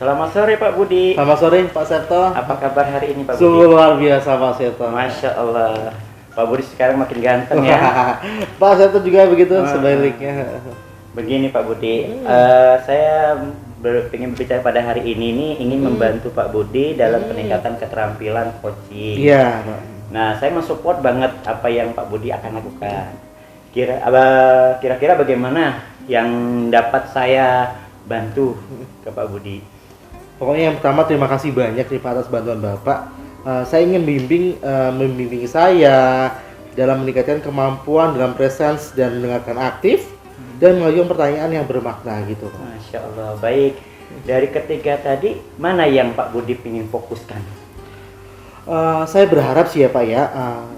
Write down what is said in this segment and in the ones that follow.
Selamat sore Pak Budi. Selamat sore Pak Septo. Apa kabar hari ini Pak Budi? Sungguh luar biasa Pak Septo. Masya Allah. Pak Budi sekarang makin ganteng ya. Pak Septo juga begitu sebaliknya. Begini Pak Budi, saya ingin berbicara pada hari ini nih, ingin membantu Pak Budi dalam peningkatan keterampilan coaching. Iya Pak. Nah, saya mensupport banget apa yang Pak Budi akan lakukan. Kira-kira bagaimana yang dapat saya bantu ke Pak Budi? Pokoknya yang pertama terima kasih banyak nih Pak atas bantuan Bapak. Saya ingin membimbing saya dalam meningkatkan kemampuan dalam presence dan mendengarkan aktif dan mengajukan pertanyaan yang bermakna gitu Pak. Masya Allah, baik. Dari ketiga tadi, mana yang Pak Budi ingin fokuskan? Saya berharap sih ya Pak ya,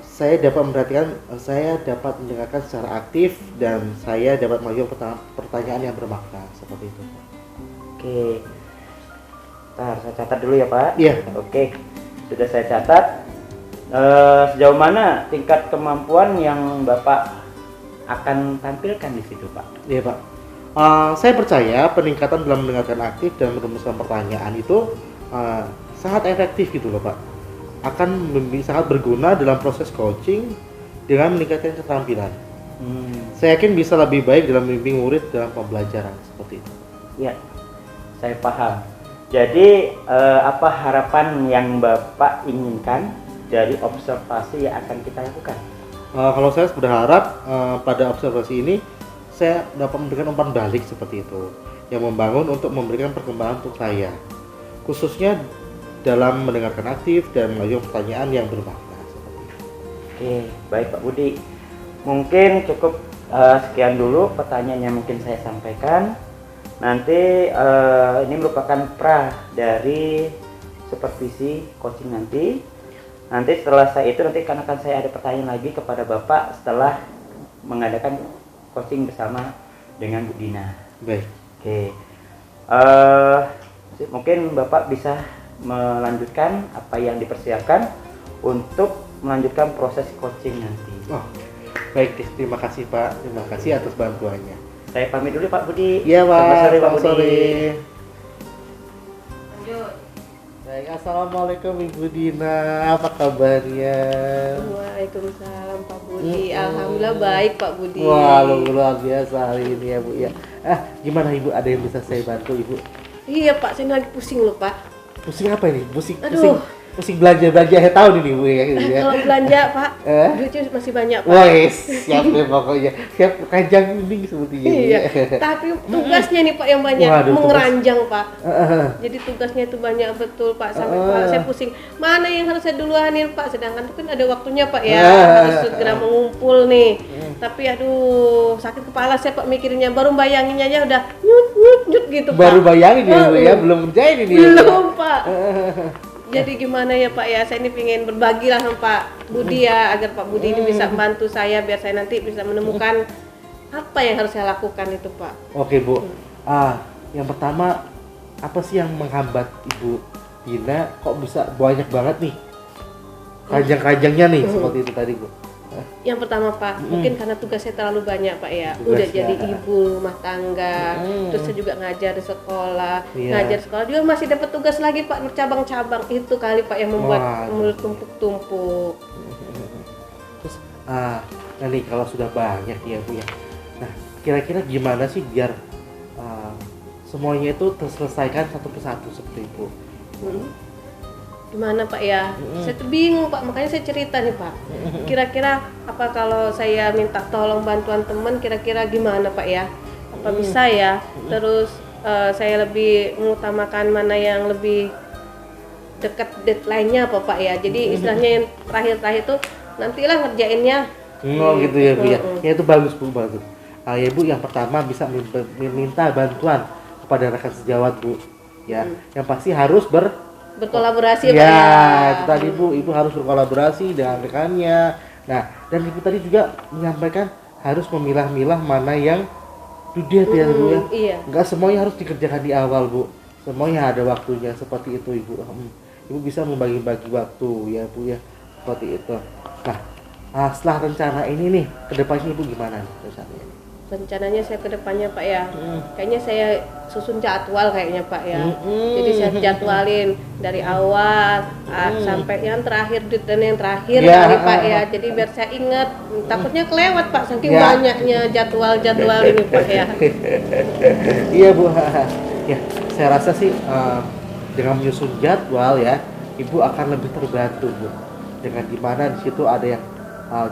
saya dapat memperhatikan, saya dapat mendengarkan secara aktif dan saya dapat mengajukan pertanyaan yang bermakna seperti itu Pak. Oke, ntar saya catat dulu ya Pak. Iya. Oke, sudah saya catat. Sejauh mana tingkat kemampuan yang Bapak akan tampilkan di situ Pak? Iya Pak. Saya percaya peningkatan dalam mendengarkan aktif dan merumuskan pertanyaan itu sangat efektif gitu loh Pak. Sangat berguna dalam proses coaching dengan meningkatkan keterampilan. Saya yakin bisa lebih baik dalam membimbing murid dalam pembelajaran seperti itu. Ya, saya paham. Jadi apa harapan yang Bapak inginkan dari observasi yang akan kita lakukan? Kalau saya berharap pada observasi ini saya dapat memberikan umpan balik seperti itu yang membangun untuk memberikan perkembangan untuk saya, khususnya dalam mendengarkan aktif dan mengajukan pertanyaan yang bermakna seperti itu. Oke, baik Pak Budi. Mungkin cukup sekian dulu pertanyaan yang mungkin saya sampaikan. Nanti ini merupakan pra dari supervisi coaching nanti. Nanti setelah saya itu nanti akan saya ada pertanyaan lagi kepada Bapak setelah mengadakan coaching bersama dengan Bu Dina. Baik. Oke. Mungkin Bapak bisa melanjutkan apa yang dipersiapkan untuk melanjutkan proses coaching nanti. Oh, baik, terima kasih Pak. Terima kasih atas bantuannya. Saya pamit dulu Pak Budi. Iya Pak. Selamat sore Pak Selamat Budi. sore. Lanjut. Baik, assalamualaikum Ibu Dina. Apa kabarnya? Waalaikumsalam Pak Budi. Alhamdulillah baik Pak Budi. Wah, luar biasa hari ini ya Bu ya. Gimana Ibu? Ada yang bisa saya bantu Ibu? Iya Pak, saya lagi pusing loh Pak. Pusing apa ini? Pusing Aduh. pusing belanja akhir tahun ini Bu ya. Gitu ya. Kalau belanja Pak, duitnya masih banyak Pak. Wes, siap deh pokoknya. Siap kanjang ini sepertinya. Iya, tapi tugasnya nih Pak yang banyak, Waduh, mengeranjang Pak. Jadi tugasnya itu banyak betul Pak, sampai kepala saya pusing. Mana yang harus saya duluanin Pak, sedangkan itu kan ada waktunya Pak ya, harus segera mengumpul nih. Tapi aduh, sakit kepala saya Pak mikirinnya, baru bayanginnya aja udah nyut gitu Pak. Baru bayangin ya Bu ya, belum kerjain ini. Belum Pak. Jadi gimana ya Pak ya, saya ini pengen berbagi lah sama Pak Budi ya, agar Pak Budi ini bisa membantu saya biar saya nanti bisa menemukan apa yang harus saya lakukan itu Pak. Oke Bu, yang pertama apa sih yang menghambat Ibu Dina kok bisa banyak banget nih kajang-kajangnya nih seperti itu tadi Bu? Yang pertama Pak, mungkin karena tugas saya terlalu banyak Pak ya. Tugasnya. Udah jadi ibu rumah tangga, terus saya juga ngajar di sekolah, ngajar di sekolah juga masih dapat tugas lagi Pak bercabang-cabang, itu kali Pak yang membuat mulut tumpuk-tumpuk. Terus, nah nih kalau sudah banyak ya Bu ya, nah kira-kira gimana sih biar semuanya itu terselesaikan satu persatu seperti itu? Gimana Pak ya? Saya tuh bingung Pak, makanya saya cerita nih Pak. Kira-kira apa kalau saya minta tolong bantuan teman, kira-kira gimana Pak ya? Apa bisa ya? Terus saya lebih mengutamakan mana yang lebih dekat deadline-nya apa Pak ya? Jadi istilahnya yang terakhir-terakhir tuh nantilah ngerjainnya. Gitu ya Bu ya. Ya itu bagus Bu, bagus. Ya Bu, yang pertama bisa meminta bantuan kepada rekan sejawat Bu. Ya, yang pasti harus berkolaborasi ya, Pak ya. itu tadi Bu, Ibu harus berkolaborasi dengan rekannya. Nah, dan Ibu tadi juga menyampaikan harus memilah-milah mana yang due date ya Bu ya. Iya. Enggak semuanya harus dikerjakan di awal Bu. Semuanya ada waktunya seperti itu Ibu. Ibu bisa membagi-bagi waktu ya Bu ya. Seperti itu. Nah, setelah rencana ini nih, kedepannya Ibu gimana nih rencananya? rencananya saya ke depannya Pak ya, kayaknya saya susun jadwal kayaknya Pak ya. Jadi saya jadwalin dari awal sampai yang terakhir dan yang terakhir kali Pak ya. Jadi biar saya ingat, takutnya kelewat Pak saking banyaknya jadwal-jadwal ini Pak ya. Iya Bu. Ya, saya rasa sih dengan menyusun jadwal ya, Ibu akan lebih terbantu Bu. Dengan dimana di situ ada yang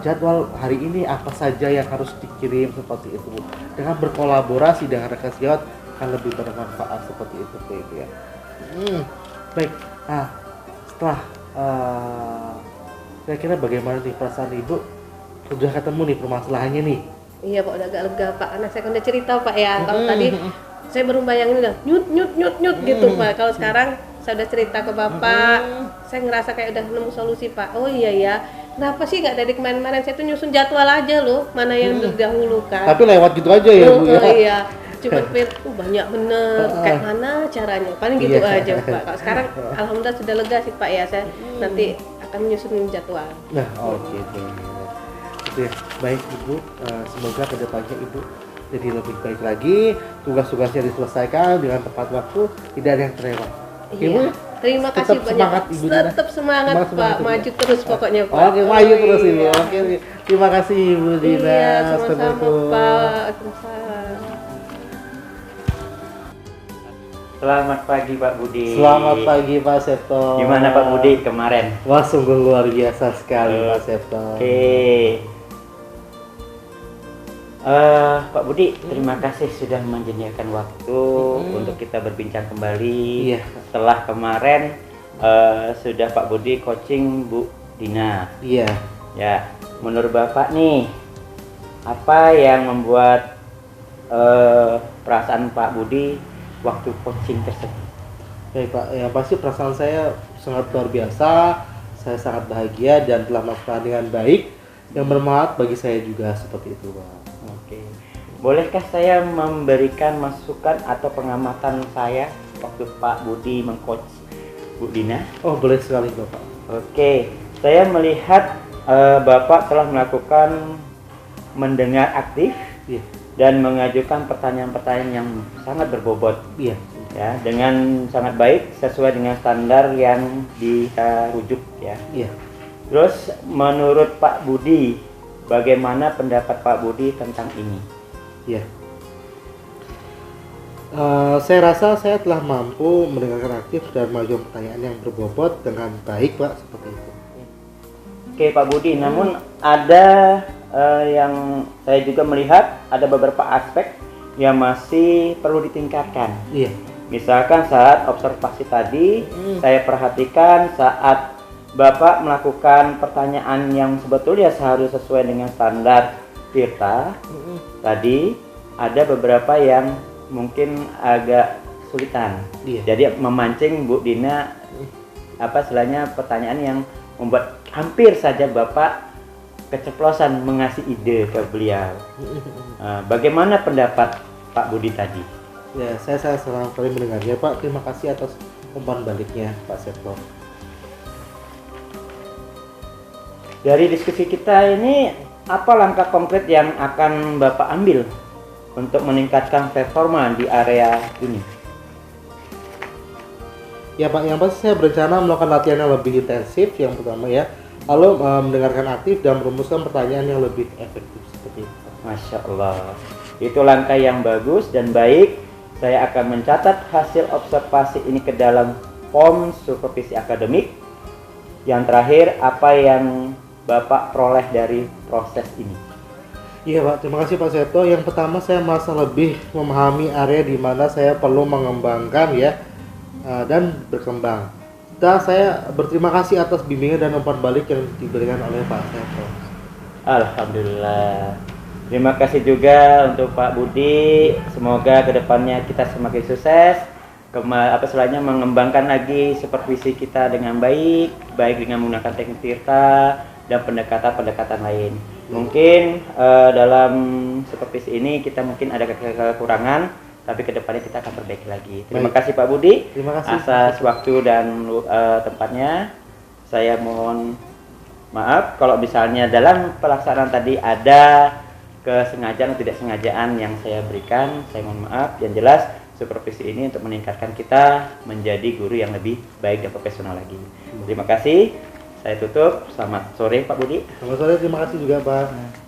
jadwal hari ini apa saja yang harus dikirim seperti itu Bu. Dengan berkolaborasi dengan rekan sejawat akan lebih bermanfaat seperti itu Bu ya. Baik. Nah, setelah kira-kira bagaimana nih perasaan Ibu? Sudah ketemu nih permasalahannya nih. Iya Pak, udah agak lega Pak, karena saya kan udah cerita Pak ya. Kalau tadi saya baru bayangin udah nyut gitu Pak. Kalau sekarang saya udah cerita ke Bapak, saya ngerasa kayak udah nemu solusi Pak. Oh iya ya, kenapa sih nggak dari kemarin-kemarin saya tuh nyusun jadwal aja loh, mana yang didahulukan. Tapi lewat gitu aja ya Bu ya. Iya, cuma pikir, banyak bener, kayak mana caranya, paling gitu aja Pak. Kalau sekarang alhamdulillah sudah lega sih Pak ya, saya nanti akan menyusun jadwal. Nah, oke. Oke, baik Ibu, semoga kedepannya Ibu jadi lebih baik lagi, tugas-tugasnya diselesaikan dengan tepat waktu, tidak ada yang terlewat. Iya. Terima kasih banyak. Tetap semangat Pak, maju terus pokoknya Pak. Oke, maju terus Ibu. Oke, terima kasih Ibu Dina. Iya, sama-sama Pak. Selamat pagi Pak Budi. Selamat pagi Pak Septo. Gimana Pak Budi kemarin? Wah, sungguh luar biasa sekali Pak Septo. Oke. Pak Budi, terima kasih sudah menyediakan waktu untuk kita berbincang kembali. Iya. Setelah kemarin sudah Pak Budi coaching Bu Dina. Iya. Ya, menurut Bapak nih, apa yang membuat perasaan Pak Budi waktu coaching tersebut? Baik Pak, yang pasti perasaan saya sangat luar biasa. Saya sangat bahagia dan telah melakukan dengan baik yang bermanfaat bagi saya juga seperti itu Pak. Oke. Bolehkah saya memberikan masukan atau pengamatan saya waktu Pak Budi mengcoach Bu Dina? Oh, boleh sekali Bapak. Oke, saya melihat Bapak telah melakukan mendengar aktif dan mengajukan pertanyaan-pertanyaan yang sangat berbobot. Iya. Ya, dengan sangat baik sesuai dengan standar yang dirujuk ya. Iya. Terus menurut Pak Budi, bagaimana pendapat Pak Budi tentang ini? Ya, saya rasa saya telah mampu mendengarkan aktif dan mengajukan pertanyaan yang berbobot dengan baik Pak, seperti itu. Oke Pak Budi, namun ada yang saya juga melihat ada beberapa aspek yang masih perlu ditingkatkan. Iya. Misalkan saat observasi tadi, saya perhatikan saat Bapak melakukan pertanyaan yang sebetulnya seharusnya sesuai dengan standar Tirta. Tadi ada beberapa yang mungkin agak kesulitan. Iya. Jadi memancing Bu Dina istilahnya pertanyaan yang membuat hampir saja Bapak keceplosan mengasih ide ke beliau. Bagaimana pendapat Pak Budi tadi? Ya, saya senang sekali mendengarnya Pak. Terima kasih atas umpan baliknya Pak Septo. Dari diskusi kita ini, apa langkah konkret yang akan Bapak ambil untuk meningkatkan performa di area ini? Ya Pak, yang pasti saya berencana melakukan latihan yang lebih intensif yang pertama ya. Lalu mendengarkan aktif dan merumuskan pertanyaan yang lebih efektif seperti itu. Masya Allah, itu langkah yang bagus dan baik. Saya akan mencatat hasil observasi ini ke dalam form supervisi akademik. Yang terakhir, apa yang Bapak peroleh dari proses ini? Iya Pak, terima kasih Pak Septo. Yang pertama saya merasa lebih memahami area di mana saya perlu mengembangkan ya dan berkembang. Dan saya berterima kasih atas bimbingan dan umpan balik yang diberikan oleh Pak Septo. Alhamdulillah. Terima kasih juga untuk Pak Budi. Semoga kedepannya kita semakin sukses. Mengembangkan lagi supervisi kita dengan baik dengan menggunakan teknik Tirta dan pendekatan-pendekatan lain. Mungkin dalam supervisi ini kita mungkin ada kekurangan, tapi kedepannya kita akan perbaiki lagi. Terima kasih Pak Budi. Terima kasih atas waktu dan tempatnya. Saya mohon maaf kalau misalnya dalam pelaksanaan tadi ada kesengajaan atau tidak sengajaan yang saya berikan, saya mohon maaf. Yang jelas supervisi ini untuk meningkatkan kita menjadi guru yang lebih baik dan profesional lagi. Terima kasih. Saya tutup. Selamat sore Pak Budi. Selamat sore, terima kasih juga Pak.